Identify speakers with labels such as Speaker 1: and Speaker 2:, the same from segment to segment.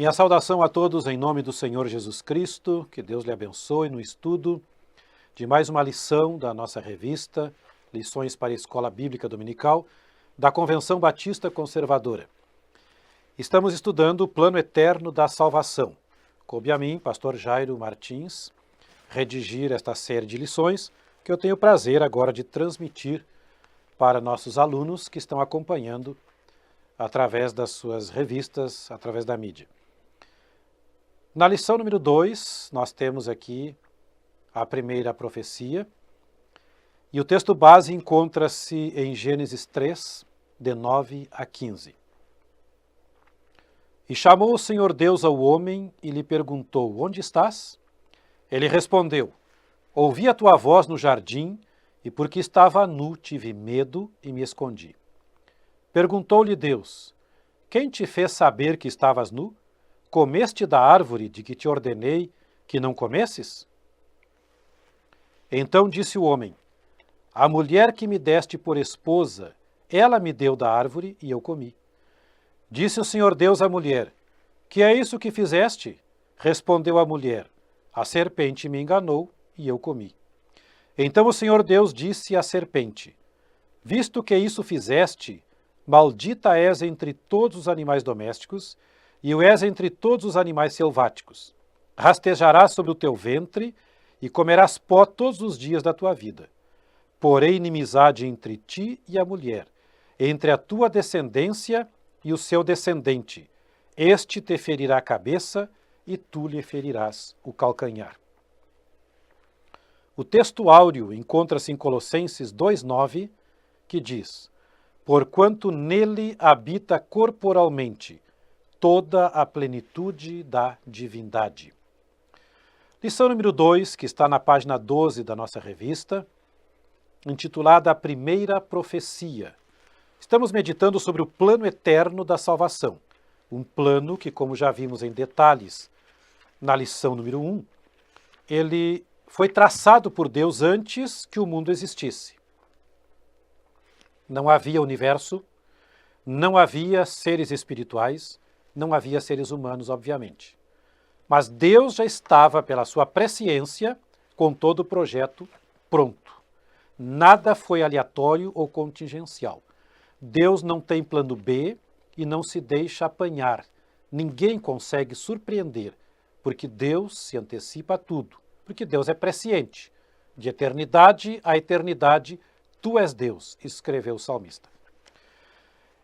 Speaker 1: Minha saudação a todos em nome do Senhor Jesus Cristo, que Deus lhe abençoe no estudo de mais uma lição da nossa revista, Lições para a Escola Bíblica Dominical, da Convenção Batista Conservadora. Estamos estudando o plano eterno da salvação. Coube a mim, pastor Jairo Martins, redigir esta série de lições que eu tenho o prazer agora de transmitir para nossos alunos que estão acompanhando através das suas revistas, através da mídia. Na lição número 2, nós temos aqui a primeira profecia, e o texto base encontra-se em Gênesis 3, de 9 a 15. E chamou o Senhor Deus ao homem e lhe perguntou: onde estás? Ele respondeu: ouvi a tua voz no jardim, e porque estava nu tive medo e me escondi. Perguntou-lhe Deus: quem te fez saber que estavas nu? Comeste da árvore de que te ordenei que não comesses? Então disse o homem: a mulher que me deste por esposa, ela me deu da árvore e eu comi. Disse o Senhor Deus à mulher: que é isso que fizeste? Respondeu a mulher: a serpente me enganou e eu comi. Então o Senhor Deus disse à serpente: visto que isso fizeste, maldita és entre todos os animais domésticos, e o és entre todos os animais selváticos. Rastejarás sobre o teu ventre, e comerás pó todos os dias da tua vida. Porém inimizade entre ti e a mulher, entre a tua descendência e o seu descendente. Este te ferirá a cabeça, e tu lhe ferirás o calcanhar. O texto áureo encontra-se em Colossenses 2,9, que diz: porquanto nele habita corporalmente toda a plenitude da divindade. Lição número 2, que está na página 12 da nossa revista, intitulada A Primeira Profecia. Estamos meditando sobre o plano eterno da salvação. Um plano que, como já vimos em detalhes na lição número 1, ele foi traçado por Deus antes que o mundo existisse. Não havia universo, não havia seres espirituais, não havia seres humanos, obviamente. Mas Deus já estava, pela sua presciência, com todo o projeto pronto. Nada foi aleatório ou contingencial. Deus não tem plano B e não se deixa apanhar. Ninguém consegue surpreender, porque Deus se antecipa a tudo. Porque Deus é presciente. De eternidade a eternidade, tu és Deus, escreveu o salmista.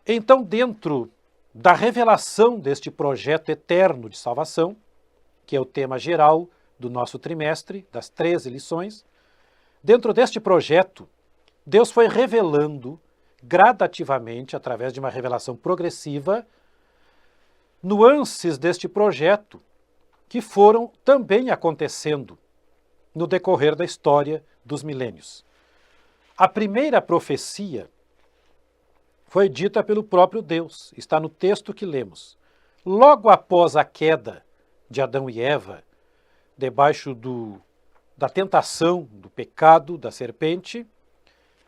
Speaker 1: Então, dentro da revelação deste projeto eterno de salvação, que é o tema geral do nosso trimestre, das 13 lições, dentro deste projeto, Deus foi revelando gradativamente, através de uma revelação progressiva, nuances deste projeto que foram também acontecendo no decorrer da história dos milênios. A primeira profecia foi dita pelo próprio Deus, está no texto que lemos. Logo após a queda de Adão e Eva, debaixo da tentação, do pecado, da serpente,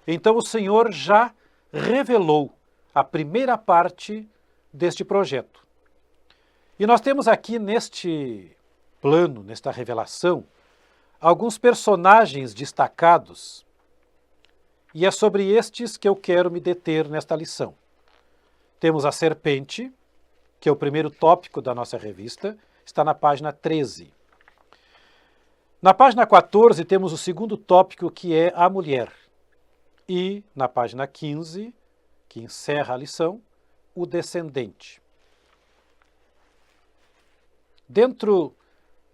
Speaker 1: então o Senhor já revelou a primeira parte deste projeto. E nós temos aqui neste plano, nesta revelação, alguns personagens destacados, e é sobre estes que eu quero me deter nesta lição. Temos a serpente, que é o primeiro tópico da nossa revista, está na página 13. Na página 14 temos o segundo tópico, que é a mulher. E na página 15, que encerra a lição, o descendente. Dentro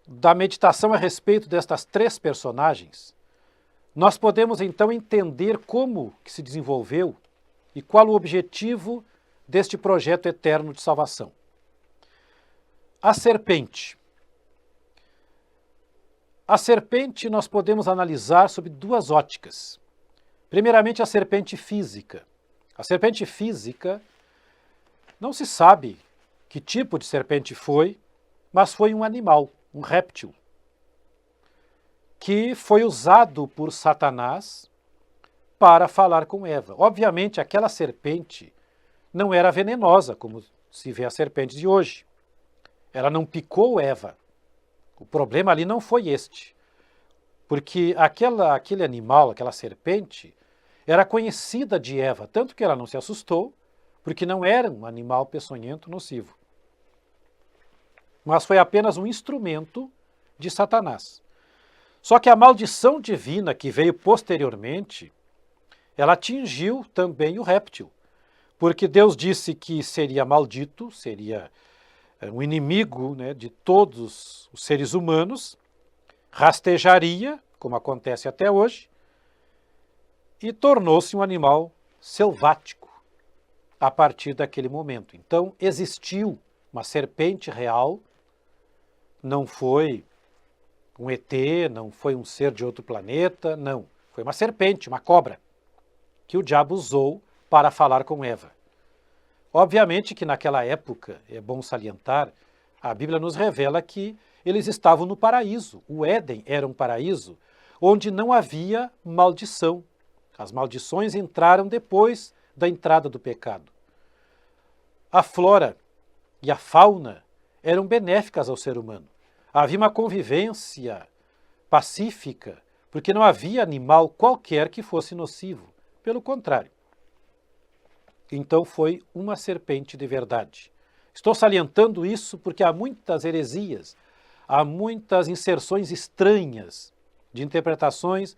Speaker 1: da meditação a respeito destas três personagens, nós podemos então entender como que se desenvolveu e qual o objetivo deste projeto eterno de salvação. A serpente. A serpente nós podemos analisar sob duas óticas. Primeiramente, a serpente física. A serpente física, não se sabe que tipo de serpente foi, mas foi um animal, um réptil, que foi usado por Satanás para falar com Eva. Obviamente, aquela serpente não era venenosa, como se vê as serpentes de hoje. Ela não picou Eva. O problema ali não foi este. Porque aquele animal, aquela serpente, era conhecida de Eva, tanto que ela não se assustou, porque não era um animal peçonhento nocivo. Mas foi apenas um instrumento de Satanás. Só que a maldição divina que veio posteriormente, ela atingiu também o réptil. Porque Deus disse que seria maldito, seria um inimigo, né, de todos os seres humanos, rastejaria, como acontece até hoje, e tornou-se um animal selvático a partir daquele momento. Então, existiu uma serpente real, não foi um ET, não foi um ser de outro planeta, não. Foi uma serpente, uma cobra, que o diabo usou para falar com Eva. Obviamente que naquela época, é bom salientar, a Bíblia nos revela que eles estavam no paraíso. O Éden era um paraíso onde não havia maldição. As maldições entraram depois da entrada do pecado. A flora e a fauna eram benéficas ao ser humano. Havia uma convivência pacífica, porque não havia animal qualquer que fosse nocivo. Pelo contrário. Então foi uma serpente de verdade. Estou salientando isso porque há muitas heresias, há muitas inserções estranhas de interpretações,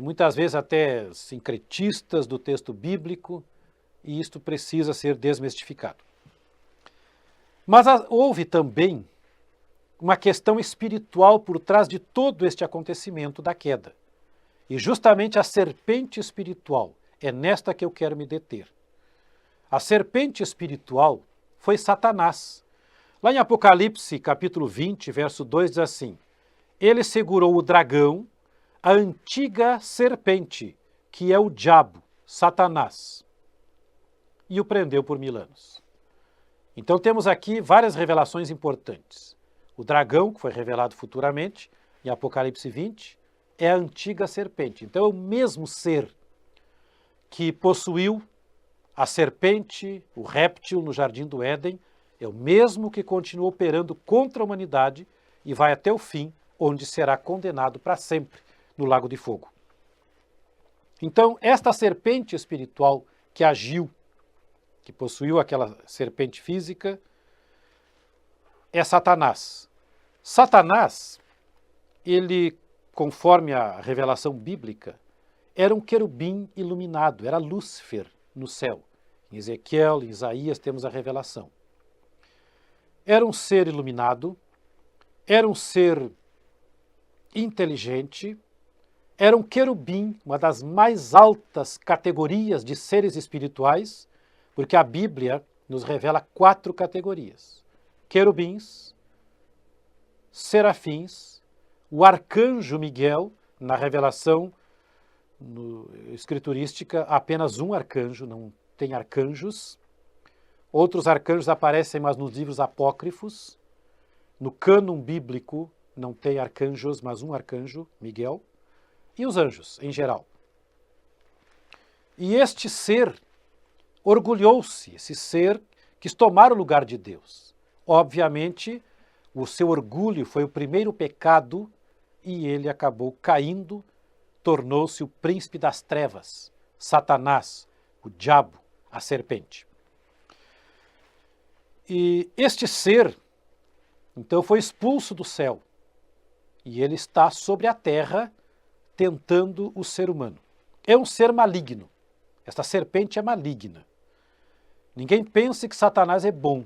Speaker 1: muitas vezes até sincretistas do texto bíblico, e isto precisa ser desmistificado. Mas houve também uma questão espiritual por trás de todo este acontecimento da queda. E justamente a serpente espiritual, é nesta que eu quero me deter. A serpente espiritual foi Satanás. Lá em Apocalipse, capítulo 20, verso 2, diz assim: ele segurou o dragão, a antiga serpente, que é o diabo, Satanás, e o prendeu por 1000 anos. Então temos aqui várias revelações importantes. O dragão, que foi revelado futuramente, em Apocalipse 20, é a antiga serpente. Então é o mesmo ser que possuiu a serpente, o réptil no jardim do Éden, é o mesmo que continua operando contra a humanidade e vai até o fim, onde será condenado para sempre no lago de fogo. Então, esta serpente espiritual que agiu, que possuiu aquela serpente física, é Satanás. Satanás, ele, conforme a revelação bíblica, era um querubim iluminado, era Lúcifer no céu. Em Ezequiel, em Isaías, temos a revelação. Era um ser iluminado, era um ser inteligente, era um querubim, uma das mais altas categorias de seres espirituais, porque a Bíblia nos revela 4 categorias: querubins, serafins, o arcanjo Miguel, na revelação escriturística, apenas um arcanjo, não tem arcanjos. Outros arcanjos aparecem, mas nos livros apócrifos. No cânon bíblico não tem arcanjos, mas um arcanjo, Miguel. E os anjos, em geral. E este ser orgulhou-se, esse ser quis tomar o lugar de Deus. Obviamente, o seu orgulho foi o primeiro pecado e ele acabou caindo, tornou-se o príncipe das trevas, Satanás, o diabo, a serpente. E este ser, então, foi expulso do céu. E ele está sobre a terra tentando o ser humano. É um ser maligno. Esta serpente é maligna. Ninguém pense que Satanás é bom.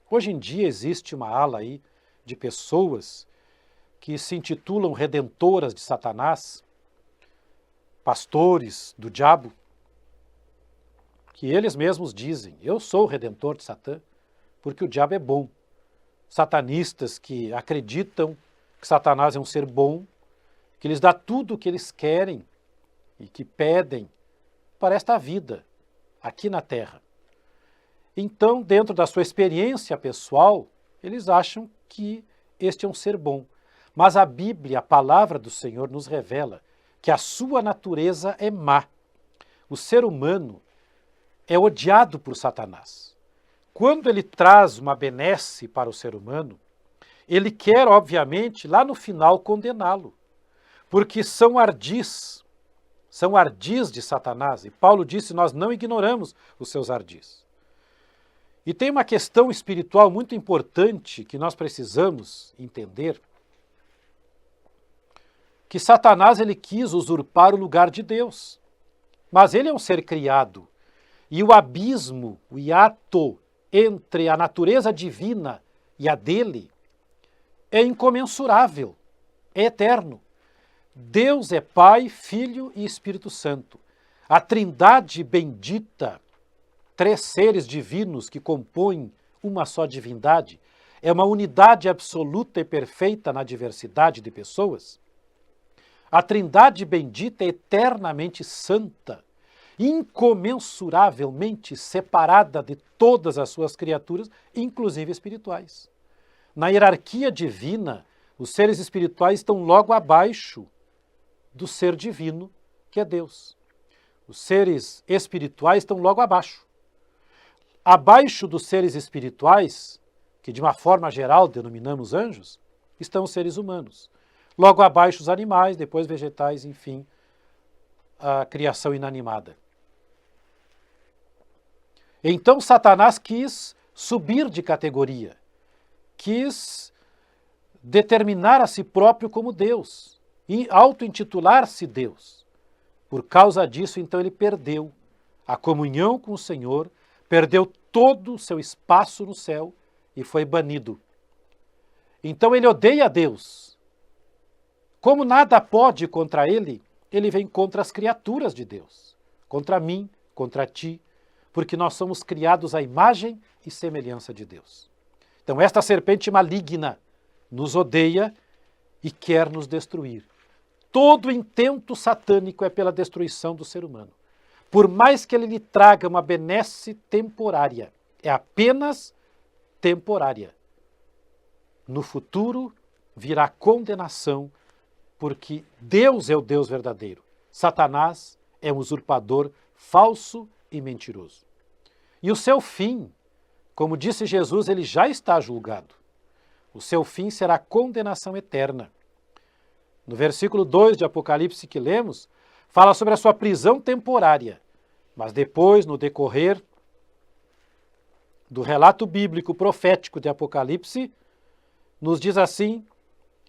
Speaker 1: Hoje em dia existe uma ala aí de pessoas que se intitulam redentoras de Satanás, pastores do diabo, que eles mesmos dizem: eu sou o redentor de Satã, porque o diabo é bom. Satanistas que acreditam que Satanás é um ser bom, que lhes dá tudo o que eles querem e que pedem para esta vida, aqui na Terra. Então, dentro da sua experiência pessoal, eles acham que este é um ser bom. Mas a Bíblia, a palavra do Senhor, nos revela que a sua natureza é má. O ser humano é odiado por Satanás. quando ele traz uma benesse para o ser humano, ele quer, obviamente, lá no final condená-lo, porque são ardis de Satanás. E Paulo disse, nós não ignoramos os seus ardis. E tem uma questão espiritual muito importante que nós precisamos entender, que Satanás ele quis usurpar o lugar de Deus. Mas ele é um ser criado. E o abismo, o hiato entre a natureza divina e a dele é incomensurável, é eterno. Deus é Pai, Filho e Espírito Santo. A trindade bendita, três seres divinos que compõem uma só divindade, é uma unidade absoluta e perfeita na diversidade de pessoas. A trindade bendita é eternamente santa, incomensuravelmente separada de todas as suas criaturas, inclusive espirituais. Na hierarquia divina, os seres espirituais estão logo abaixo do ser divino, que é Deus. Os seres espirituais estão logo abaixo. Abaixo dos seres espirituais, que de uma forma geral denominamos anjos, estão os seres humanos. Logo abaixo os animais, depois vegetais, enfim, a criação inanimada. Então Satanás quis subir de categoria, quis determinar a si próprio como Deus e auto-intitular-se Deus. Por causa disso, então, ele perdeu a comunhão com o Senhor, perdeu todo o seu espaço no céu e foi banido. Então ele odeia Deus. Como nada pode contra ele, ele vem contra as criaturas de Deus, contra mim, contra ti, porque nós somos criados à imagem e semelhança de Deus. Então esta serpente maligna nos odeia e quer nos destruir. Todo intento satânico é pela destruição do ser humano. Por mais que ele lhe traga uma benesse temporária, é apenas temporária. No futuro virá condenação, porque Deus é o Deus verdadeiro. Satanás é um usurpador falso e mentiroso. E o seu fim, como disse Jesus, ele já está julgado. O seu fim será condenação eterna. No versículo 2 de Apocalipse que lemos, fala sobre a sua prisão temporária. Mas depois, no decorrer do relato bíblico profético de Apocalipse, nos diz assim,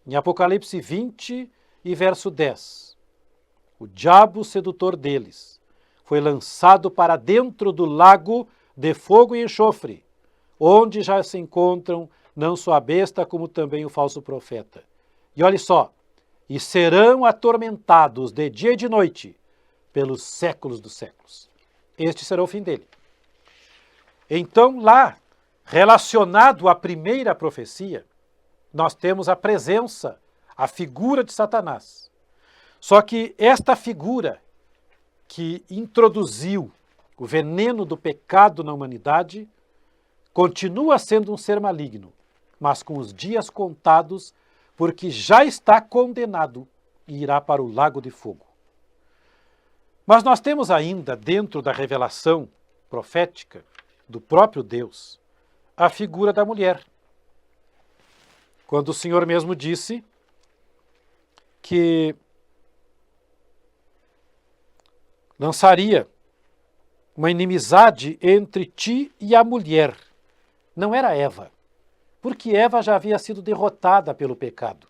Speaker 1: em Apocalipse 20 e verso 10, o diabo sedutor deles foi lançado para dentro do lago de fogo e enxofre, onde já se encontram não só a besta, como também o falso profeta. E olhe só, e serão atormentados de dia e de noite pelos séculos dos séculos. Este será o fim dele. Então, lá, relacionado à primeira profecia, nós temos a presença, a figura de Satanás. Só que esta figura que introduziu o veneno do pecado na humanidade continua sendo um ser maligno, mas com os dias contados, porque já está condenado e irá para o lago de fogo. Mas nós temos ainda, dentro da revelação profética do próprio Deus, a figura da mulher. Quando o Senhor mesmo disse que lançaria uma inimizade entre ti e a mulher. Não era Eva, porque Eva já havia sido derrotada pelo pecado.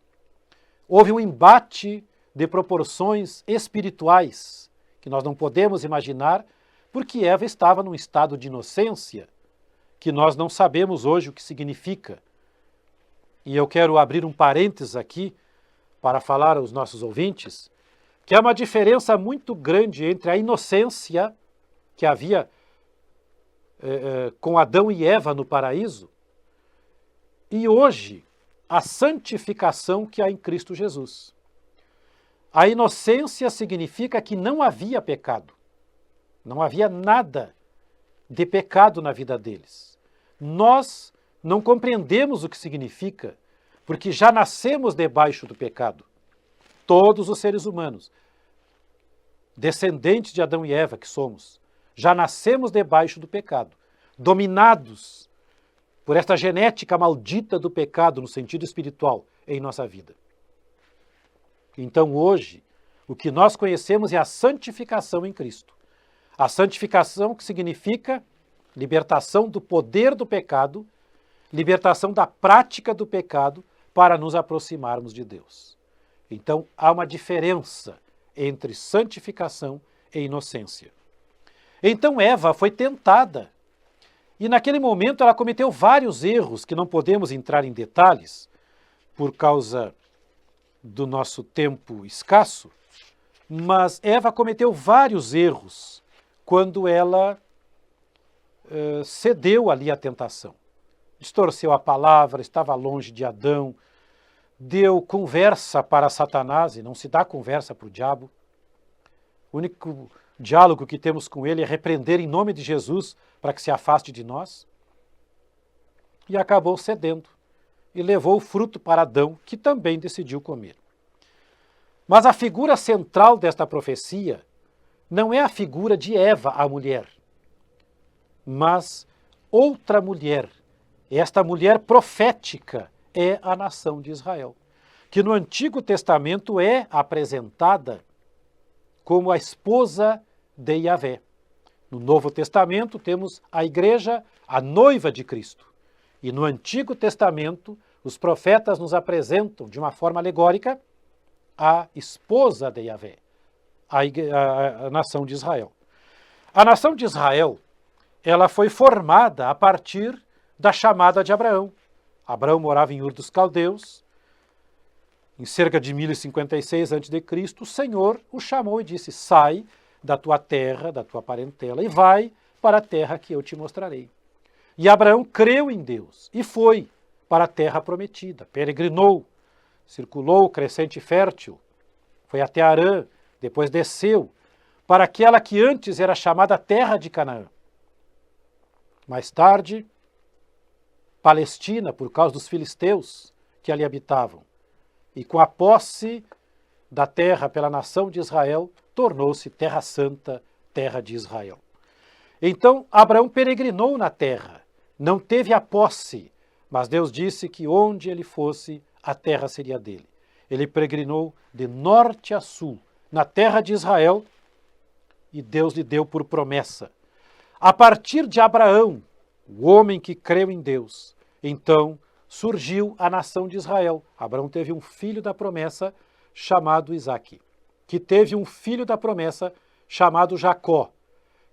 Speaker 1: Houve um embate de proporções espirituais que nós não podemos imaginar, porque Eva estava num estado de inocência que nós não sabemos hoje o que significa. E eu quero abrir um parênteses aqui para falar aos nossos ouvintes que há uma diferença muito grande entre a inocência que havia com Adão e Eva no paraíso e hoje a santificação que há em Cristo Jesus. A inocência significa que não havia pecado, não havia nada de pecado na vida deles. Nós não compreendemos o que significa, porque já nascemos debaixo do pecado. Todos os seres humanos, descendentes de Adão e Eva que somos, já nascemos debaixo do pecado. dominados por esta genética maldita do pecado no sentido espiritual em nossa vida. Então hoje, o que nós conhecemos é a santificação em Cristo. A santificação que significa libertação do poder do pecado, libertação da prática do pecado para nos aproximarmos de Deus. Então há uma diferença entre santificação e inocência. Então Eva foi tentada e naquele momento ela cometeu vários erros que não podemos entrar em detalhes por causa do nosso tempo escasso, mas Eva cometeu vários erros quando ela cedeu ali à tentação. Distorceu a palavra, estava longe de Adão, deu conversa para Satanás, e não se dá conversa para o diabo. O único diálogo que temos com ele é repreender em nome de Jesus para que se afaste de nós. E acabou cedendo e levou o fruto para Adão, que também decidiu comer. Mas a figura central desta profecia não é a figura de Eva, a mulher, mas outra mulher. Esta mulher profética é a nação de Israel, que no Antigo Testamento é apresentada como a esposa de Yahvé. No Novo Testamento temos a igreja, a noiva de Cristo. E no Antigo Testamento, os profetas nos apresentam, de uma forma alegórica, a esposa de Yahvé, a nação de Israel. A nação de Israel, ela foi formada a partir da chamada de Abraão. Abraão morava em Ur dos Caldeus, em cerca de 1056 a.C., o Senhor o chamou e disse: sai da tua terra, da tua parentela, e vai para a terra que eu te mostrarei. E Abraão creu em Deus e foi para a terra prometida, peregrinou, circulou o crescente fértil, foi até Harã, depois desceu para aquela que antes era chamada terra de Canaã. Mais tarde, Palestina, por causa dos filisteus que ali habitavam. E com a posse da terra pela nação de Israel, tornou-se terra santa, terra de Israel. Então, Abraão peregrinou na terra, não teve a posse, mas Deus disse que onde ele fosse, a terra seria dele. Ele peregrinou de norte a sul, na terra de Israel, e Deus lhe deu por promessa. A partir de Abraão, o homem que creu em Deus, então surgiu a nação de Israel. Abraão teve um filho da promessa chamado Isaque, que teve um filho da promessa chamado Jacó,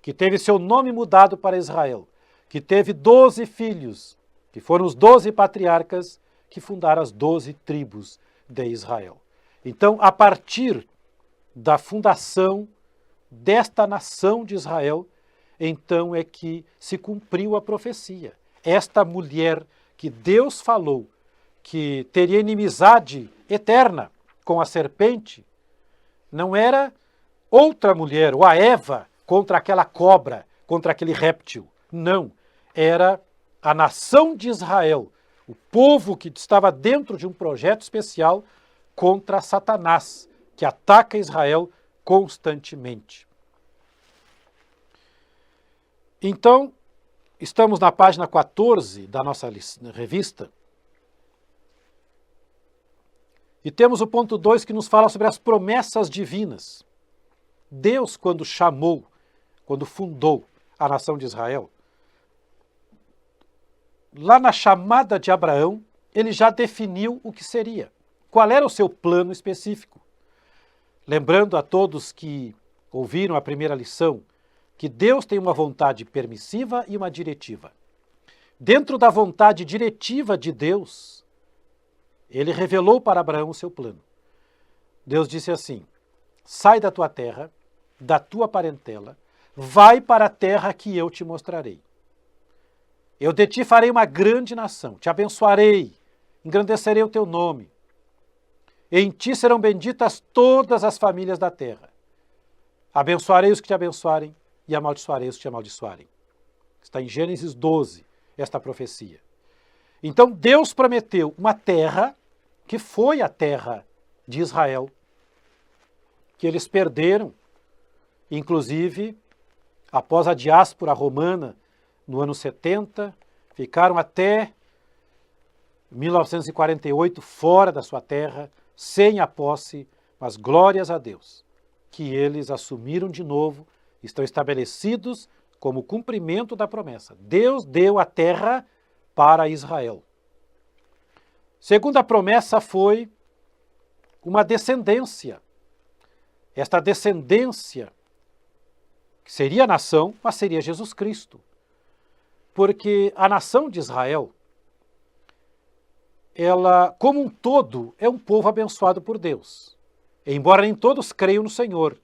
Speaker 1: que teve seu nome mudado para Israel, que teve 12 filhos, que foram os 12 patriarcas que fundaram as 12 tribos de Israel. Então, a partir da fundação desta nação de Israel, então é que se cumpriu a profecia. Esta mulher que Deus falou que teria inimizade eterna com a serpente, não era outra mulher, ou a Eva, contra aquela cobra, contra aquele réptil. Não, era a nação de Israel, o povo que estava dentro de um projeto especial contra Satanás, que ataca Israel constantemente. Então, estamos na página 14 da nossa revista, e temos o ponto 2 que nos fala sobre as promessas divinas. Deus, quando chamou, quando fundou a nação de Israel, lá na chamada de Abraão, ele já definiu o que seria. Qual era o seu plano específico? Lembrando a todos que ouviram a primeira lição, que Deus tem uma vontade permissiva e uma diretiva. Dentro da vontade diretiva de Deus, ele revelou para Abraão o seu plano. Deus disse assim: sai da tua terra, da tua parentela, vai para a terra que eu te mostrarei. Eu de ti farei uma grande nação, te abençoarei, engrandecerei o teu nome. Em ti serão benditas todas as famílias da terra. Abençoarei os que te abençoarem e amaldiçoarei os que te amaldiçoarem. Está em Gênesis 12, esta profecia. Então Deus prometeu uma terra que foi a terra de Israel, que eles perderam, inclusive após a diáspora romana no ano 70, ficaram até 1948 fora da sua terra, sem a posse, mas glórias a Deus, que eles assumiram de novo, estão estabelecidos como cumprimento da promessa. Deus deu a terra para Israel. Segunda promessa foi uma descendência. Esta descendência, que seria a nação, mas seria Jesus Cristo. Porque a nação de Israel, ela, como um todo, é um povo abençoado por Deus. Embora nem todos creiam no Senhor,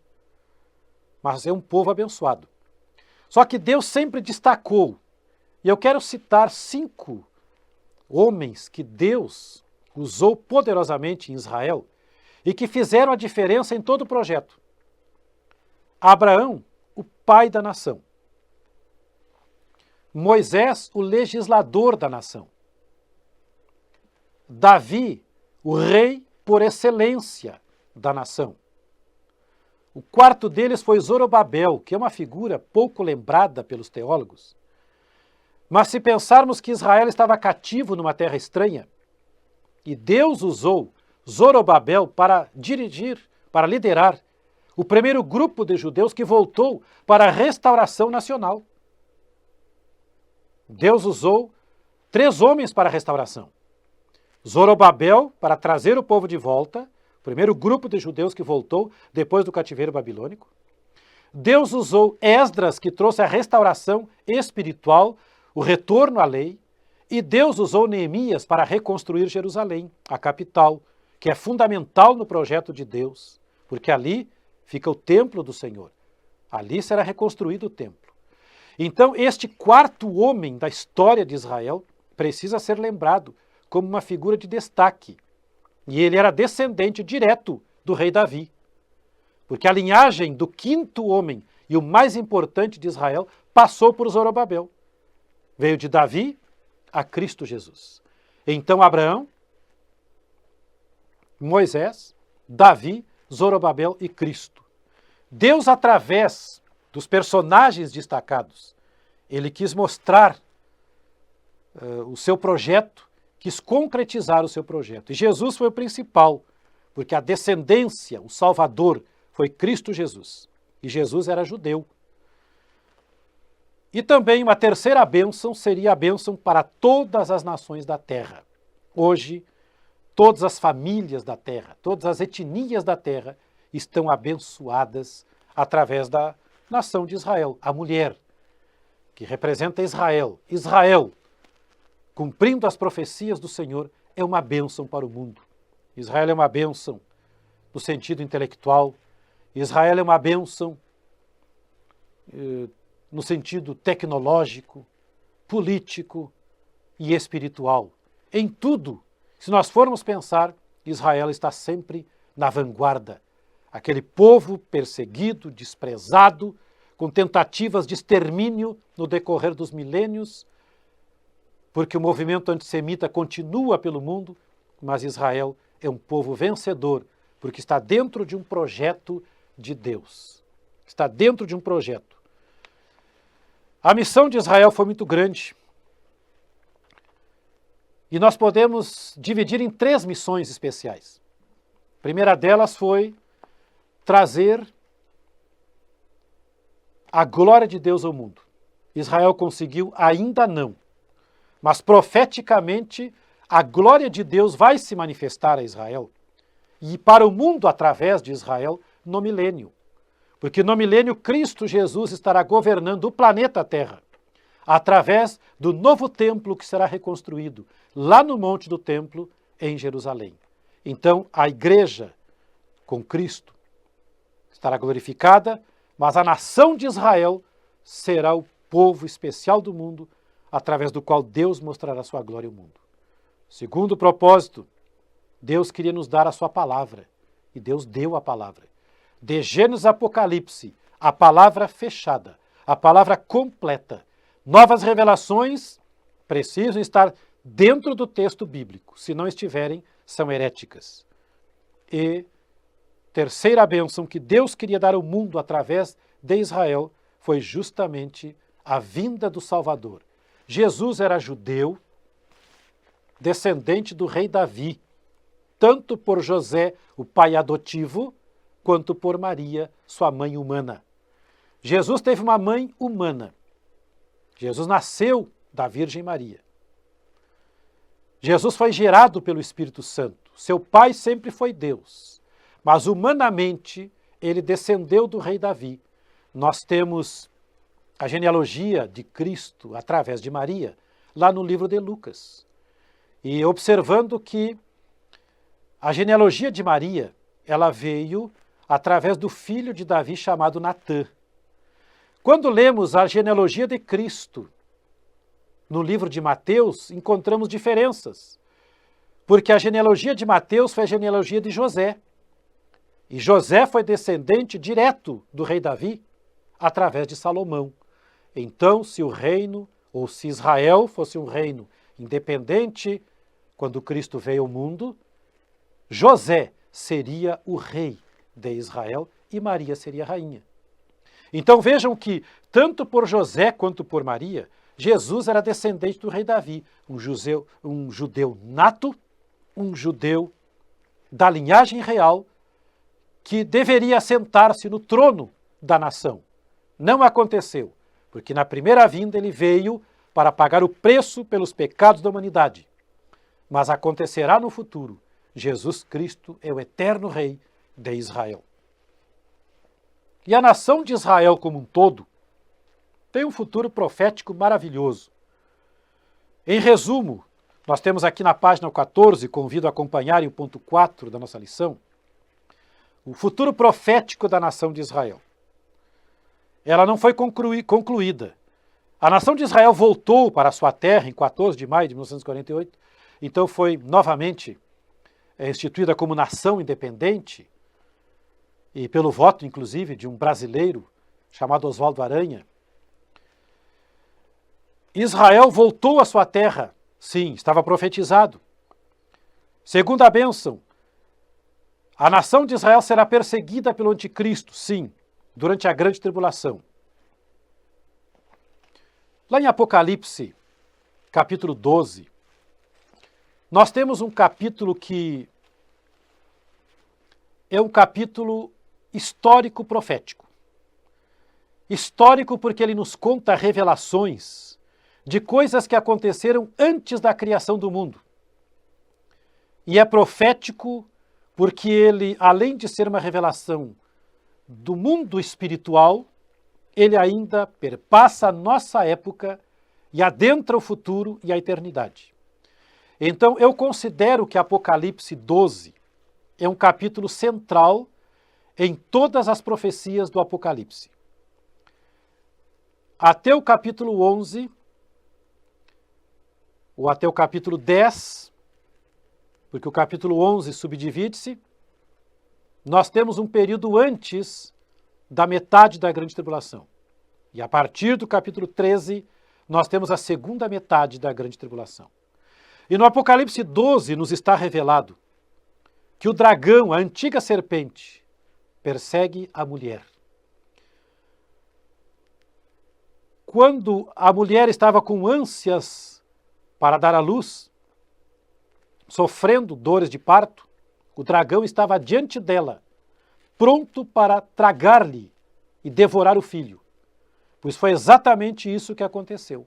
Speaker 1: mas é um povo abençoado. Só que Deus sempre destacou, e eu quero citar 5 homens que Deus usou poderosamente em Israel e que fizeram a diferença em todo o projeto. Abraão, o pai da nação. Moisés, o legislador da nação. Davi, o rei por excelência da nação. O quarto deles foi Zorobabel, que é uma figura pouco lembrada pelos teólogos. Mas se pensarmos que Israel estava cativo numa terra estranha, e Deus usou Zorobabel para dirigir, para liderar o primeiro grupo de judeus que voltou para a restauração nacional. Deus usou 3 homens para a restauração. Zorobabel para trazer o povo de volta, o primeiro grupo de judeus que voltou depois do cativeiro babilônico. Deus usou Esdras, que trouxe a restauração espiritual, o retorno à lei. E Deus usou Neemias para reconstruir Jerusalém, a capital, que é fundamental no projeto de Deus, porque ali fica o templo do Senhor. Ali será reconstruído o templo. Então, este quarto homem da história de Israel precisa ser lembrado como uma figura de destaque. E ele era descendente direto do rei Davi. Porque a linhagem do 5º homem e o mais importante de Israel passou por Zorobabel. Veio de Davi a Cristo Jesus. Então Abraão, Moisés, Davi, Zorobabel e Cristo. Deus, através dos personagens destacados, ele quis mostrar o seu projeto, quis concretizar o seu projeto. E Jesus foi o principal, porque a descendência, o Salvador, foi Cristo Jesus. E Jesus era judeu. E também uma terceira bênção seria a bênção para todas as nações da terra. Hoje, todas as famílias da terra, todas as etnias da terra estão abençoadas através da nação de Israel, a mulher, que representa Israel. Israel, cumprindo as profecias do Senhor, é uma bênção para o mundo. Israel é uma bênção no sentido intelectual. Israel é uma bênção no sentido tecnológico, político e espiritual. Em tudo, se nós formos pensar, Israel está sempre na vanguarda. Aquele povo perseguido, desprezado, com tentativas de extermínio no decorrer dos milênios, porque o movimento antissemita continua pelo mundo, mas Israel é um povo vencedor, porque está dentro de um projeto de Deus. Está dentro de um projeto. A missão de Israel foi muito grande. E nós podemos dividir em 3 missões especiais. A primeira delas foi trazer a glória de Deus ao mundo. Israel conseguiu? Ainda não. Mas profeticamente, a glória de Deus vai se manifestar a Israel e para o mundo através de Israel no milênio. Porque no milênio Cristo Jesus estará governando o planeta Terra através do novo templo que será reconstruído lá no Monte do Templo em Jerusalém. Então a igreja com Cristo estará glorificada, mas a nação de Israel será o povo especial do mundo através do qual Deus mostrará sua glória ao mundo. Segundo propósito, Deus queria nos dar a sua palavra e Deus deu a palavra. De Gênesis a Apocalipse, a palavra fechada, a palavra completa. Novas revelações precisam estar dentro do texto bíblico. Se não estiverem, são heréticas. E terceira bênção que Deus queria dar ao mundo através de Israel foi justamente a vinda do Salvador. Jesus era judeu, descendente do rei Davi, tanto por José, o pai adotivo, quanto por Maria, sua mãe humana. Jesus teve uma mãe humana. Jesus nasceu da Virgem Maria. Jesus foi gerado pelo Espírito Santo. Seu pai sempre foi Deus, mas humanamente ele descendeu do rei Davi. Nós temos a genealogia de Cristo através de Maria, lá no livro de Lucas. E observando que a genealogia de Maria, ela veio através do filho de Davi chamado Natã. Quando lemos a genealogia de Cristo no livro de Mateus, encontramos diferenças. Porque a genealogia de Mateus foi a genealogia de José. E José foi descendente direto do rei Davi, através de Salomão. Então, se o reino, ou se Israel fosse um reino independente, quando Cristo veio ao mundo, José seria o rei de Israel e Maria seria a rainha. Então vejam que, tanto por José quanto por Maria, Jesus era descendente do rei Davi, um judeu nato, um judeu da linhagem real, que deveria sentar-se no trono da nação. Não aconteceu, porque na primeira vinda ele veio para pagar o preço pelos pecados da humanidade. Mas acontecerá no futuro. Jesus Cristo é o eterno rei de Israel. E a nação de Israel como um todo tem um futuro profético maravilhoso. Em resumo, nós temos aqui na página 14, convido a acompanharem o ponto 4 da nossa lição, o futuro profético da nação de Israel. Ela não foi concluída. A nação de Israel voltou para a sua terra em 14 de maio de 1948, então foi novamente instituída como nação independente, e pelo voto, inclusive, de um brasileiro chamado Oswaldo Aranha. Israel voltou à sua terra, sim, estava profetizado. Segunda bênção, a nação de Israel será perseguida pelo anticristo, sim, durante a grande tribulação. Lá em Apocalipse, capítulo 12, nós temos um capítulo que é um capítulo histórico profético. Histórico porque ele nos conta revelações de coisas que aconteceram antes da criação do mundo. E é profético porque ele, além de ser uma revelação do mundo espiritual, ele ainda perpassa a nossa época e adentra o futuro e a eternidade. Então, eu considero que Apocalipse 12 é um capítulo central em todas as profecias do Apocalipse. Até o capítulo 11, ou até o capítulo 10, porque o capítulo 11 subdivide-se, nós temos um período antes da metade da grande tribulação. E a partir do capítulo 13, nós temos a segunda metade da grande tribulação. E no Apocalipse 12 nos está revelado que o dragão, a antiga serpente, persegue a mulher. Quando a mulher estava com ânsias para dar à luz, sofrendo dores de parto, o dragão estava diante dela, pronto para tragar-lhe e devorar o filho. Pois foi exatamente isso que aconteceu.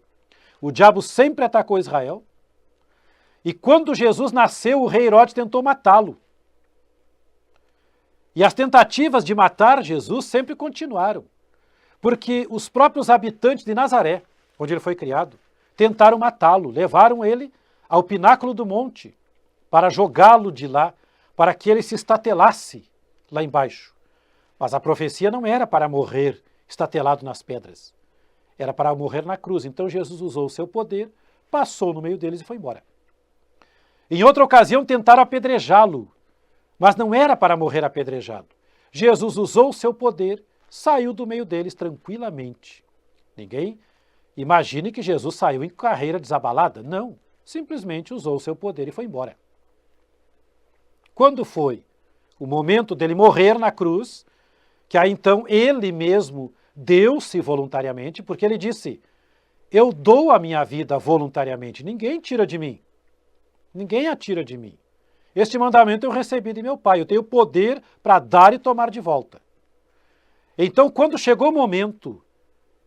Speaker 1: O diabo sempre atacou Israel, e quando Jesus nasceu, o rei Herodes tentou matá-lo. E as tentativas de matar Jesus sempre continuaram, porque os próprios habitantes de Nazaré, onde ele foi criado, tentaram matá-lo, levaram ele ao pináculo do monte para jogá-lo de lá, para que ele se estatelasse lá embaixo. Mas a profecia não era para morrer estatelado nas pedras, era para morrer na cruz. Então Jesus usou o seu poder, passou no meio deles e foi embora. Em outra ocasião tentaram apedrejá-lo, mas não era para morrer apedrejado. Jesus usou o seu poder, saiu do meio deles tranquilamente. Ninguém imagine que Jesus saiu em carreira desabalada. Não, simplesmente usou o seu poder e foi embora. Quando foi o momento dele morrer na cruz, que aí então ele mesmo deu-se voluntariamente, porque ele disse, eu dou a minha vida voluntariamente. Ninguém tira de mim. Ninguém a tira de mim. Este mandamento eu recebi de meu Pai. Eu tenho poder para dar e tomar de volta. Então, quando chegou o momento,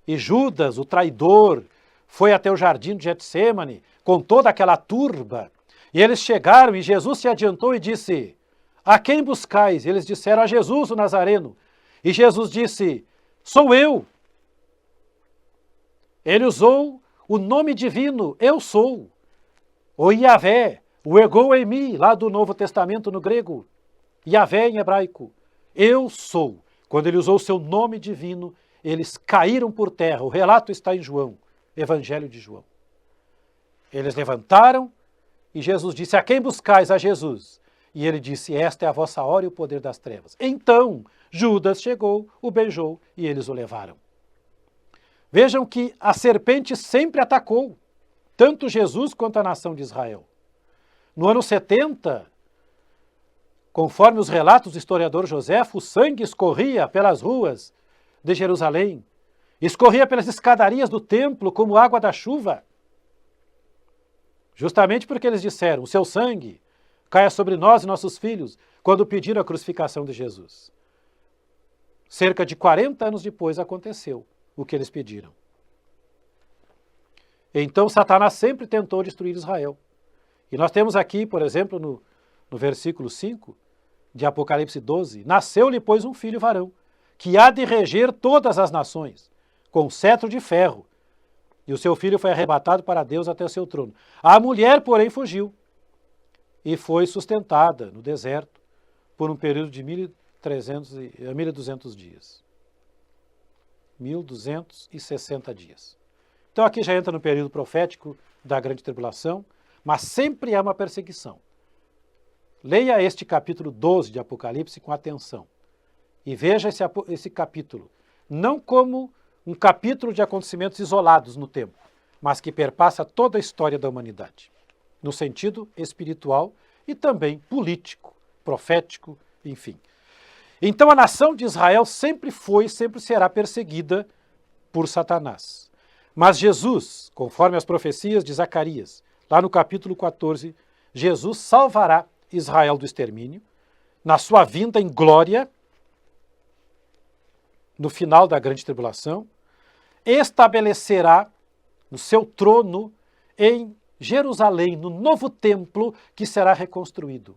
Speaker 1: e Judas, o traidor, foi até o jardim de Getsêmani, com toda aquela turba, e eles chegaram e Jesus se adiantou e disse, a quem buscais? Eles disseram, a Jesus o Nazareno. E Jesus disse, sou eu. Ele usou o nome divino, eu sou. O Yahvé, o Ego Eimi, lá do Novo Testamento no grego. Yahvé em hebraico. Eu sou. Quando ele usou o seu nome divino, eles caíram por terra. O relato está em João, Evangelho de João. Eles levantaram e Jesus disse, a quem buscais? A Jesus. E ele disse, esta é a vossa hora e o poder das trevas. Então, Judas chegou, o beijou e eles o levaram. Vejam que a serpente sempre atacou, tanto Jesus quanto a nação de Israel. No ano 70, conforme os relatos do historiador Joséfo, o sangue escorria pelas ruas de Jerusalém, escorria pelas escadarias do templo como água da chuva. Justamente porque eles disseram, o seu sangue caia sobre nós e nossos filhos, quando pediram a crucificação de Jesus. Cerca de 40 anos depois aconteceu o que eles pediram. Então Satanás sempre tentou destruir Israel. E nós temos aqui, por exemplo, no versículo 5 de Apocalipse 12, nasceu-lhe, pois, um filho varão, que há de reger todas as nações, com cetro de ferro. E o seu filho foi arrebatado para Deus até o seu trono. A mulher, porém, fugiu e foi sustentada no deserto por um período de 1.200 dias. 1.260 dias. Então aqui já entra no período profético da grande tribulação, mas sempre há uma perseguição. Leia este capítulo 12 de Apocalipse com atenção e veja esse capítulo, não como um capítulo de acontecimentos isolados no tempo, mas que perpassa toda a história da humanidade, no sentido espiritual e também político, profético, enfim. Então a nação de Israel sempre foi e sempre será perseguida por Satanás. Mas Jesus, conforme as profecias de Zacarias, lá no capítulo 14, Jesus salvará Israel do extermínio, na sua vinda em glória, no final da grande tribulação, estabelecerá no seu trono em Jerusalém, no novo templo que será reconstruído.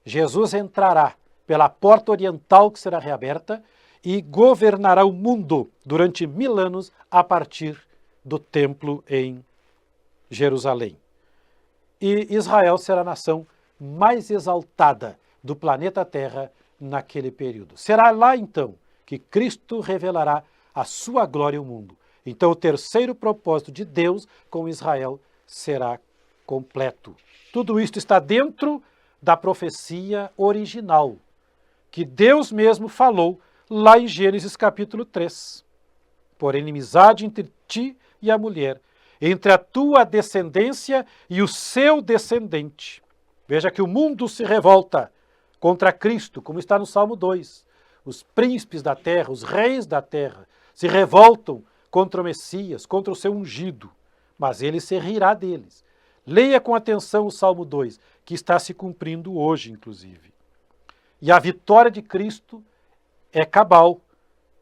Speaker 1: Jesus entrará pela porta oriental que será reaberta e governará o mundo durante 1000 anos a partir do templo em Jerusalém. E Israel será a nação mais exaltada do planeta Terra naquele período. Será lá então que Cristo revelará a sua glória ao mundo. Então o terceiro propósito de Deus com Israel será completo. Tudo isto está dentro da profecia original, que Deus mesmo falou lá em Gênesis capítulo 3. Por inimizade entre ti e a mulher, entre a tua descendência e o seu descendente. Veja que o mundo se revolta contra Cristo, como está no Salmo 2. Os príncipes da terra, os reis da terra, se revoltam contra o Messias, contra o seu ungido, mas ele se rirá deles. Leia com atenção o Salmo 2, que está se cumprindo hoje, inclusive. E a vitória de Cristo é cabal.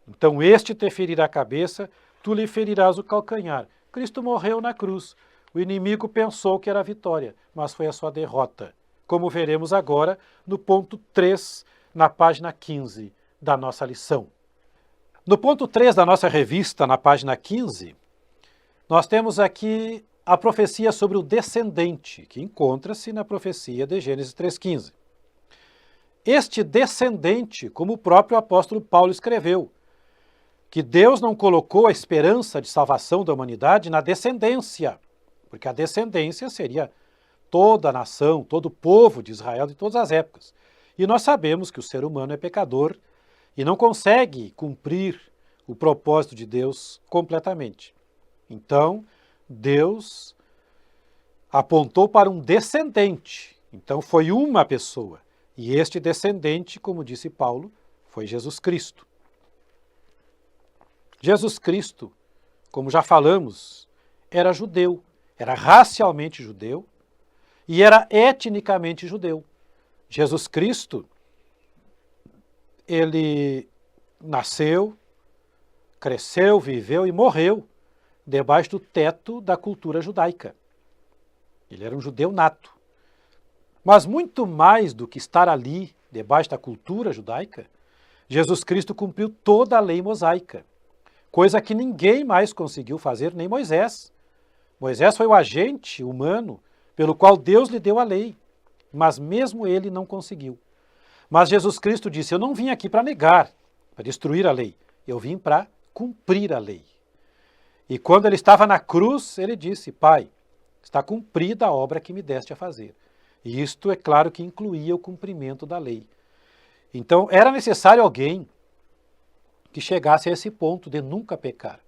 Speaker 1: Então este te ferirá a cabeça, tu lhe ferirás o calcanhar. Cristo morreu na cruz. O inimigo pensou que era a vitória, mas foi a sua derrota. Como veremos agora no ponto 3, na página 15 da nossa lição. No ponto 3 da nossa revista, na página 15, nós temos aqui a profecia sobre o descendente, que encontra-se na profecia de Gênesis 3,15. Este descendente, como o próprio apóstolo Paulo escreveu, que Deus não colocou a esperança de salvação da humanidade na descendência, porque a descendência seria toda a nação, todo o povo de Israel de todas as épocas. E nós sabemos que o ser humano é pecador e não consegue cumprir o propósito de Deus completamente. Então, Deus apontou para um descendente. Então, foi uma pessoa. E este descendente, como disse Paulo, foi Jesus Cristo. Jesus Cristo, como já falamos era judeu, era racialmente judeu e era etnicamente judeu. Jesus Cristo, ele nasceu, cresceu, viveu e morreu debaixo do teto da cultura judaica. Ele era um judeu nato. Mas muito mais do que estar ali, debaixo da cultura judaica, Jesus Cristo cumpriu toda a lei mosaica, coisa que ninguém mais conseguiu fazer, nem Moisés. Moisés foi o agente humano pelo qual Deus lhe deu a lei, mas mesmo ele não conseguiu. Mas Jesus Cristo disse, eu não vim aqui para negar, para destruir a lei, eu vim para cumprir a lei. E quando ele estava na cruz, ele disse, Pai, está cumprida a obra que me deste a fazer. E isto, é claro, que incluía o cumprimento da lei. Então, era necessário alguém que chegasse a esse ponto de nunca pecar.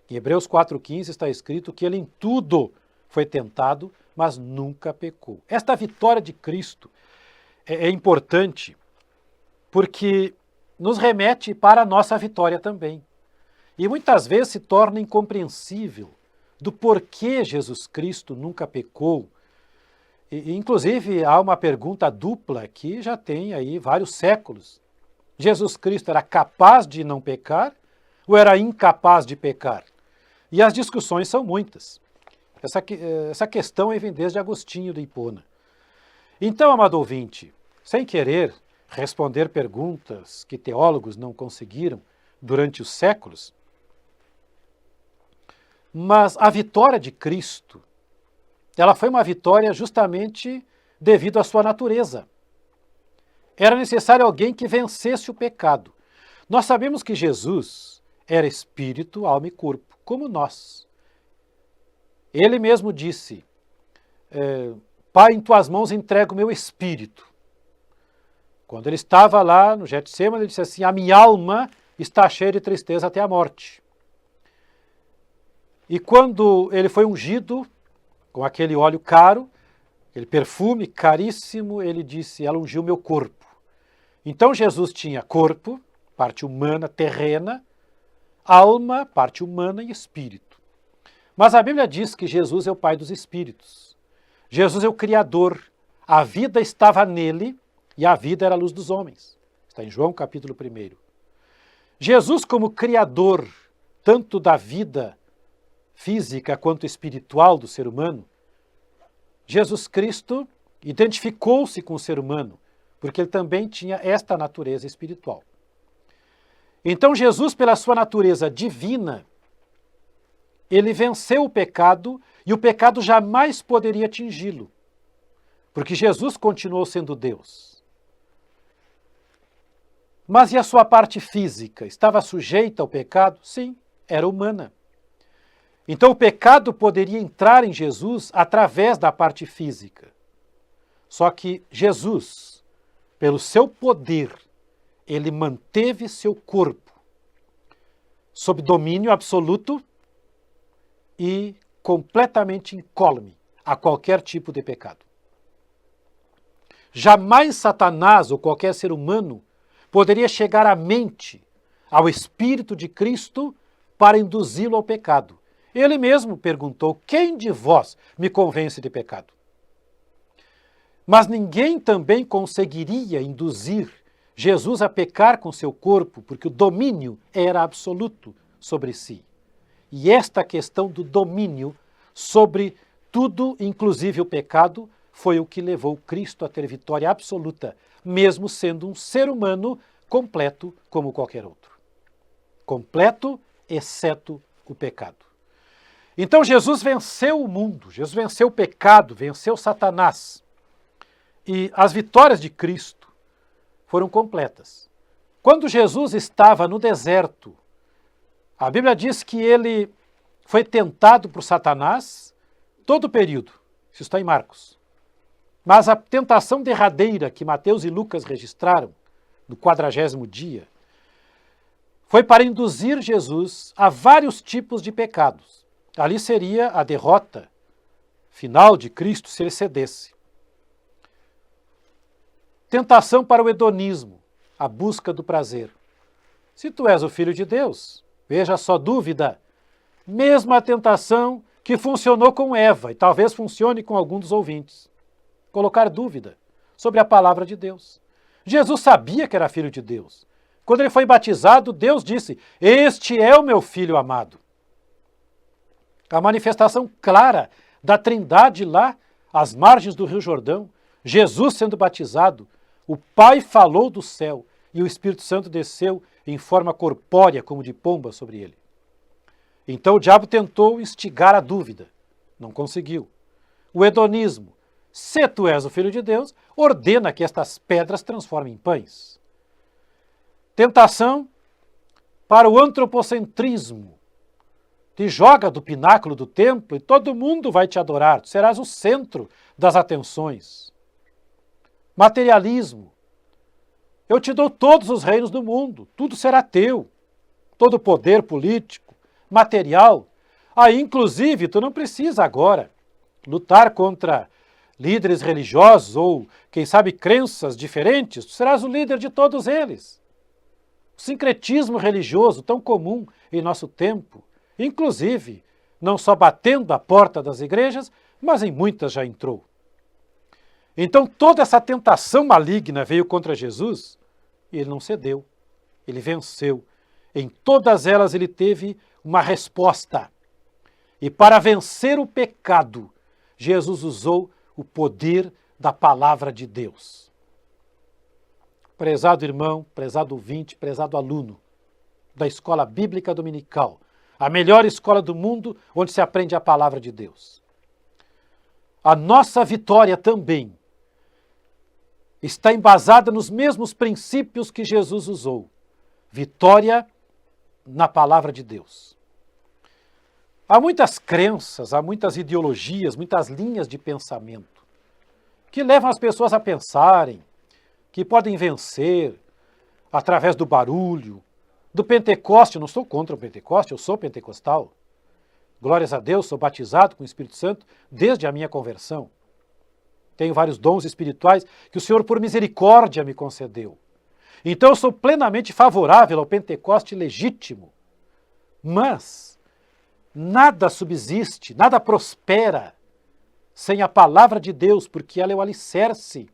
Speaker 1: Em Hebreus 4,15 está escrito que ele em tudo foi tentado, mas nunca pecou. Esta vitória de Cristo é importante porque nos remete para a nossa vitória também. E muitas vezes se torna incompreensível do porquê Jesus Cristo nunca pecou. Inclusive, há uma pergunta dupla que já tem aí vários séculos. Jesus Cristo era capaz de não pecar ou era incapaz de pecar? E as discussões são muitas. Essa questão vem desde Agostinho de Hipona. Então, amado ouvinte, sem querer responder perguntas que teólogos não conseguiram durante os séculos, mas a vitória de Cristo, ela foi uma vitória justamente devido à sua natureza. Era necessário alguém que vencesse o pecado. Nós sabemos que Jesus era espírito, alma e corpo, como nós. Ele mesmo disse, Pai, em tuas mãos entrego o meu espírito. Quando ele estava lá no Getsêmani, ele disse assim, a minha alma está cheia de tristeza até a morte. E quando ele foi ungido com aquele óleo caro, aquele perfume caríssimo, ele disse, ela ungiu meu corpo. Então Jesus tinha corpo, parte humana, terrena, alma, parte humana e espírito. Mas a Bíblia diz que Jesus é o Pai dos Espíritos. Jesus é o Criador. A vida estava nele e a vida era a luz dos homens. Está em João capítulo 1. Jesus como Criador, tanto da vida física quanto espiritual do ser humano, Jesus Cristo identificou-se com o ser humano, porque ele também tinha esta natureza espiritual. Então Jesus, pela sua natureza divina, ele venceu o pecado e o pecado jamais poderia atingi-lo, porque Jesus continuou sendo Deus. Mas e a sua parte física? Estava sujeita ao pecado? Sim, era humana. Então o pecado poderia entrar em Jesus através da parte física. Só que Jesus, pelo seu poder, ele manteve seu corpo sob domínio absoluto e completamente incólume a qualquer tipo de pecado. Jamais Satanás ou qualquer ser humano poderia chegar à mente, ao Espírito de Cristo, para induzi-lo ao pecado. Ele mesmo perguntou, quem de vós me convence de pecado? Mas ninguém também conseguiria induzir Jesus a pecar com seu corpo, porque o domínio era absoluto sobre si. E esta questão do domínio sobre tudo, inclusive o pecado, foi o que levou Cristo a ter vitória absoluta, mesmo sendo um ser humano completo como qualquer outro. Completo, exceto o pecado. Então Jesus venceu o mundo, Jesus venceu o pecado, venceu Satanás. E as vitórias de Cristo foram completas. Quando Jesus estava no deserto, a Bíblia diz que ele foi tentado por Satanás todo o período. Isso está em Marcos. Mas a tentação derradeira que Mateus e Lucas registraram, no 40º dia, foi para induzir Jesus a vários tipos de pecados. Ali seria a derrota final de Cristo se ele cedesse. Tentação para o hedonismo, a busca do prazer. Se tu és o Filho de Deus, veja só dúvida, mesmo a tentação que funcionou com Eva e talvez funcione com algum dos ouvintes. Colocar dúvida sobre a palavra de Deus. Jesus sabia que era filho de Deus. Quando ele foi batizado, Deus disse: "Este é o meu filho amado." A manifestação clara da Trindade lá, às margens do Rio Jordão, Jesus sendo batizado, o Pai falou do céu e o Espírito Santo desceu em forma corpórea, como de pomba, sobre ele. Então o diabo tentou instigar a dúvida. Não conseguiu. O hedonismo: "Se tu és o Filho de Deus, ordena que estas pedras transformem em pães." Tentação para o antropocentrismo. Te joga do pináculo do templo e todo mundo vai te adorar. Tu serás o centro das atenções. Materialismo. Eu te dou todos os reinos do mundo. Tudo será teu. Todo poder político, material. Aí, inclusive, tu não precisa agora lutar contra líderes religiosos ou, quem sabe, crenças diferentes. Tu serás o líder de todos eles. O sincretismo religioso tão comum em nosso tempo, inclusive, não só batendo a porta das igrejas, mas em muitas já entrou. Então toda essa tentação maligna veio contra Jesus e ele não cedeu, ele venceu. Em todas elas ele teve uma resposta. E para vencer o pecado, Jesus usou o poder da palavra de Deus. Prezado irmão, prezado ouvinte, prezado aluno da Escola Bíblica Dominical, a melhor escola do mundo onde se aprende a palavra de Deus. A nossa vitória também está embasada nos mesmos princípios que Jesus usou. Vitória na palavra de Deus. Há muitas crenças, há muitas ideologias, muitas linhas de pensamento que levam as pessoas a pensarem que podem vencer através do barulho, do Pentecoste. Eu não sou contra o Pentecoste, eu sou pentecostal. Glórias a Deus, sou batizado com o Espírito Santo desde a minha conversão. Tenho vários dons espirituais que o Senhor, por misericórdia, me concedeu. Então eu sou plenamente favorável ao Pentecoste legítimo. Mas nada subsiste, nada prospera sem a palavra de Deus, porque ela é o alicerce.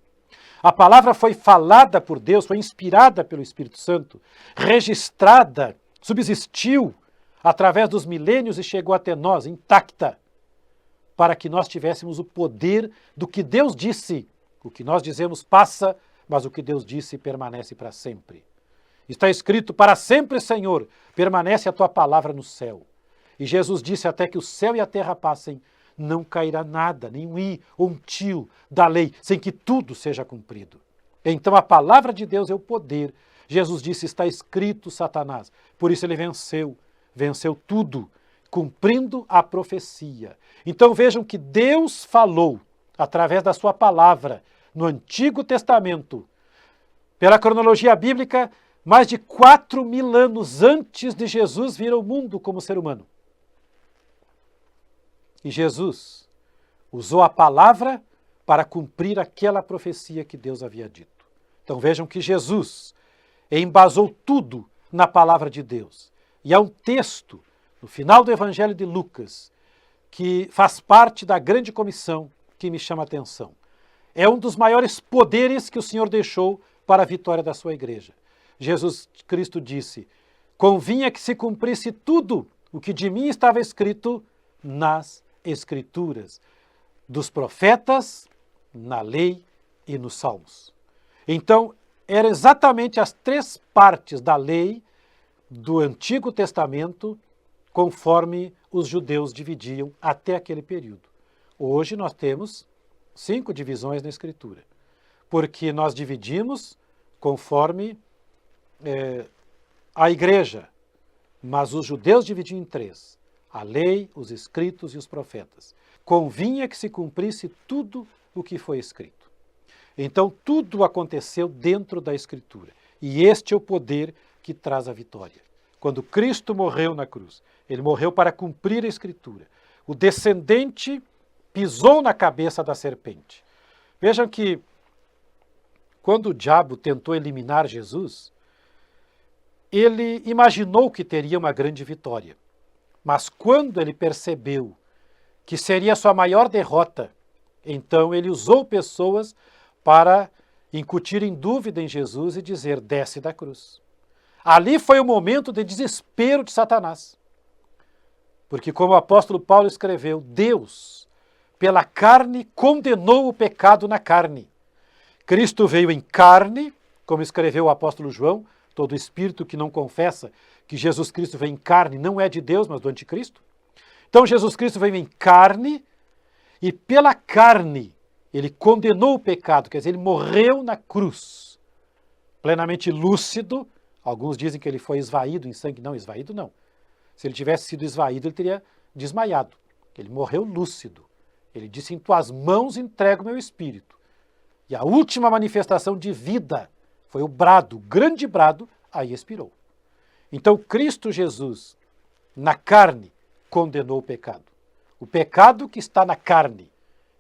Speaker 1: A palavra foi falada por Deus, foi inspirada pelo Espírito Santo, registrada, subsistiu através dos milênios e chegou até nós intacta, para que nós tivéssemos o poder do que Deus disse. O que nós dizemos passa, mas o que Deus disse permanece para sempre. Está escrito: "Para sempre, Senhor, permanece a tua palavra no céu." E Jesus disse: "Até que o céu e a terra passem, não cairá nada, nem um i ou um tio da lei, sem que tudo seja cumprido." Então a palavra de Deus é o poder. Jesus disse: "Está escrito, Satanás." Por isso ele venceu tudo, cumprindo a profecia. Então vejam que Deus falou, através da sua palavra, no Antigo Testamento, pela cronologia bíblica, mais de 4.000 anos antes de Jesus vir ao mundo como ser humano. E Jesus usou a palavra para cumprir aquela profecia que Deus havia dito. Então vejam que Jesus embasou tudo na palavra de Deus. E há um texto no final do Evangelho de Lucas que faz parte da grande comissão que me chama a atenção. É um dos maiores poderes que o Senhor deixou para a vitória da sua igreja. Jesus Cristo disse: "Convinha que se cumprisse tudo o que de mim estava escrito nas Escrituras, dos profetas, na lei e nos salmos." Então, eram exatamente as 3 partes da lei do Antigo Testamento, conforme os judeus dividiam até aquele período. Hoje nós temos 5 divisões na Escritura, porque nós dividimos conforme a igreja, mas os judeus dividiam em 3. A lei, os escritos e os profetas. Convinha que se cumprisse tudo o que foi escrito. Então tudo aconteceu dentro da Escritura. E este é o poder que traz a vitória. Quando Cristo morreu na cruz, ele morreu para cumprir a Escritura. O descendente pisou na cabeça da serpente. Vejam que quando o diabo tentou eliminar Jesus, ele imaginou que teria uma grande vitória. Mas quando ele percebeu que seria a sua maior derrota. Então ele usou pessoas para incutirem dúvida em Jesus e dizer, desce da cruz. Ali foi o momento de desespero de Satanás. Porque como o apóstolo Paulo escreveu, Deus, pela carne, condenou o pecado na carne. Cristo veio em carne, como escreveu o apóstolo João, todo espírito que não confessa que Jesus Cristo veio em carne não é de Deus, mas do anticristo. Então Jesus Cristo veio em carne e pela carne ele condenou o pecado, quer dizer, ele morreu na cruz, plenamente lúcido. Alguns dizem que ele foi esvaído em sangue. Não, esvaído não. Se ele tivesse sido esvaído, ele teria desmaiado. Ele morreu lúcido. Ele disse, em tuas mãos entrego o meu espírito. E a última manifestação de vida foi o brado, o grande brado, aí expirou. Então Cristo Jesus, na carne, condenou o pecado. O pecado que está na carne,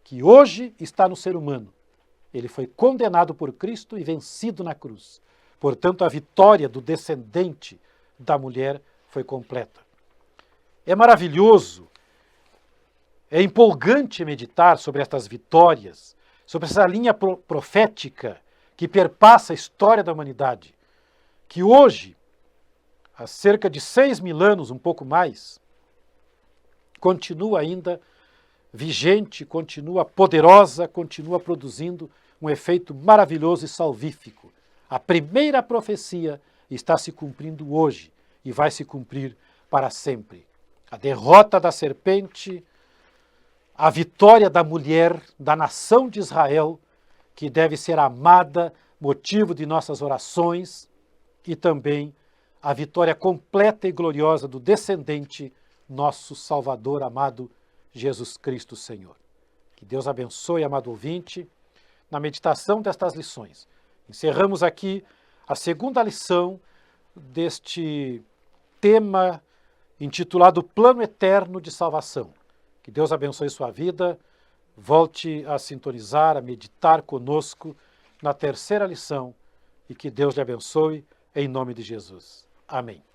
Speaker 1: que hoje está no ser humano, ele foi condenado por Cristo e vencido na cruz. Portanto, a vitória do descendente da mulher foi completa. É maravilhoso, é empolgante meditar sobre estas vitórias, sobre essa linha profética que perpassa a história da humanidade, que hoje, há cerca de 6.000 anos, um pouco mais, continua ainda vigente, continua poderosa, continua produzindo um efeito maravilhoso e salvífico. A primeira profecia está se cumprindo hoje e vai se cumprir para sempre. A derrota da serpente, a vitória da mulher, da nação de Israel, que deve ser amada, motivo de nossas orações, e também a vitória completa e gloriosa do descendente, nosso Salvador amado, Jesus Cristo Senhor. Que Deus abençoe, amado ouvinte, na meditação destas lições. Encerramos aqui a segunda lição deste tema intitulado Plano Eterno de Salvação. Que Deus abençoe sua vida, volte a sintonizar, a meditar conosco na terceira lição e que Deus lhe abençoe em nome de Jesus. Amém.